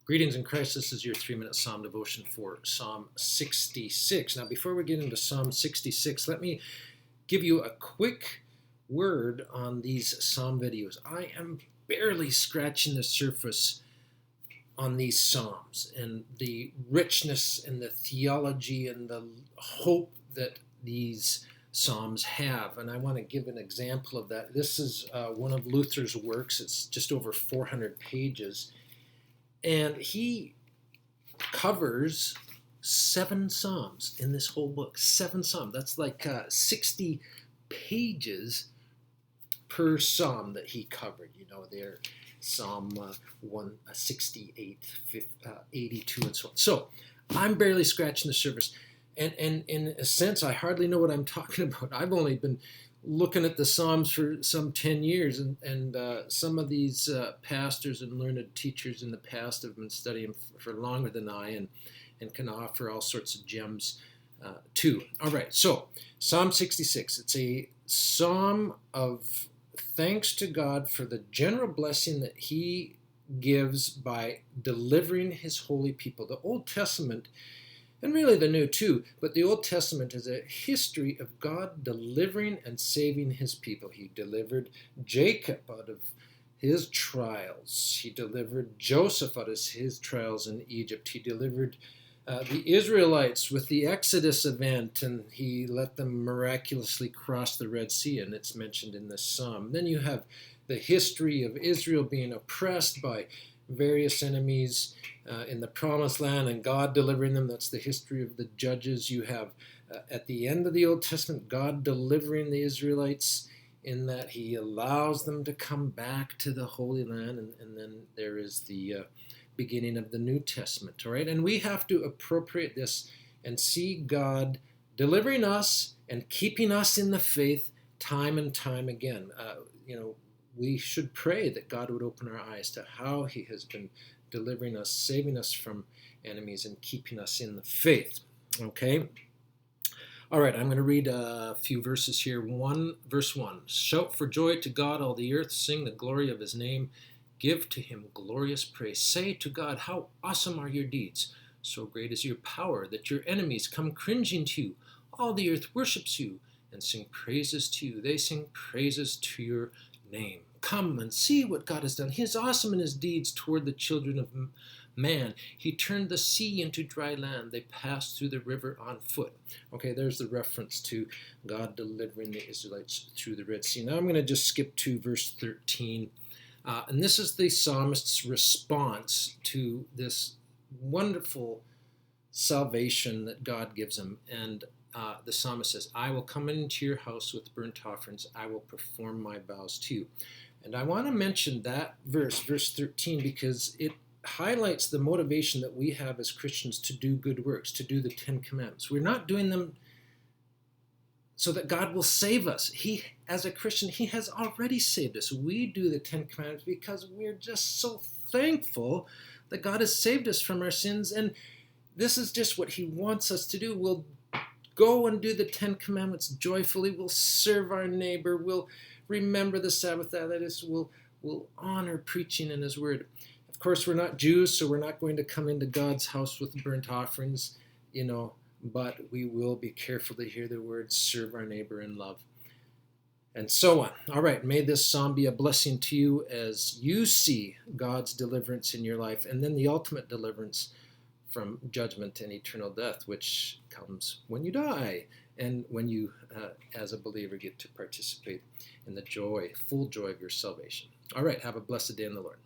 Greetings in Christ. This is your 3-minute Psalm devotion for Psalm 66. Now, before we get into Psalm 66, let me give you a quick word on these Psalm videos. I am barely scratching the surface on these Psalms and the richness and the theology and the hope that these Psalms have. And I want to give an example of that. This is one of Luther's works. It's just over 400 pages. And he covers 7 Psalms in this whole book. 7 Psalms. That's like 60 pages per Psalm that he covered. You know, they're Psalm 168, 82, and so on. So I'm barely scratching the surface. And in a sense, I hardly know what I'm talking about. I've only been looking at the Psalms for some 10 years, and some of these pastors and learned teachers in the past have been studying for longer than I, and can offer all sorts of gems too. All right, so Psalm 66, it's a psalm of thanks to God for the general blessing that he gives by delivering his holy people. The Old Testament, and really the New too, but the Old Testament is a history of God delivering and saving his people. He delivered Jacob out of his trials. He delivered Joseph out of his trials in Egypt. He delivered the Israelites with the Exodus event, and he let them miraculously cross the Red Sea, and it's mentioned in this psalm. Then you have the history of Israel being oppressed by various enemies in the promised land, and God delivering them. That's the history of the judges. You have at the end of the Old Testament, God delivering the Israelites in that he allows them to come back to the Holy Land, and then there is the beginning of the New Testament. All right, and we have to appropriate this and see God delivering us and keeping us in the faith time and time again. We should pray that God would open our eyes to how he has been delivering us, saving us from enemies, and keeping us in the faith. Okay? All right, I'm going to read a few verses here. Verse 1. Shout for joy to God, all the earth. Sing the glory of his name. Give to him glorious praise. Say to God, how awesome are your deeds. So great is your power that your enemies come cringing to you. All the earth worships you and sing praises to you. They sing praises to your name. Come and see what God has done. He is awesome in his deeds toward the children of man. He turned the sea into dry land. They passed through the river on foot. Okay, there's the reference to God delivering the Israelites through the Red Sea. Now I'm going to just skip to verse 13. And this is the psalmist's response to this wonderful salvation that God gives him. And the psalmist says, I will come into your house with burnt offerings. I will perform my vows to you. And I want to mention that verse 13, because it highlights the motivation that we have as Christians to do good works, to do the 10 Commandments. We're not doing them so that God will save us. He, as a Christian, he has already saved us. We do the 10 Commandments because we're just so thankful that God has saved us from our sins, and this is just what he wants us to do. We'll go and do the 10 Commandments joyfully. We'll serve our neighbor. We'll remember the Sabbath. That is, we'll honor preaching in his word. Of course, we're not Jews, so we're not going to come into God's house with burnt offerings, but we will be careful to hear the words, serve our neighbor in love, and so on. All right, may this psalm be a blessing to you as you see God's deliverance in your life, and then the ultimate deliverance from judgment and eternal death, which comes when you die, and when you, as a believer, get to participate in the joy, full joy of your salvation. All right, have a blessed day in the Lord.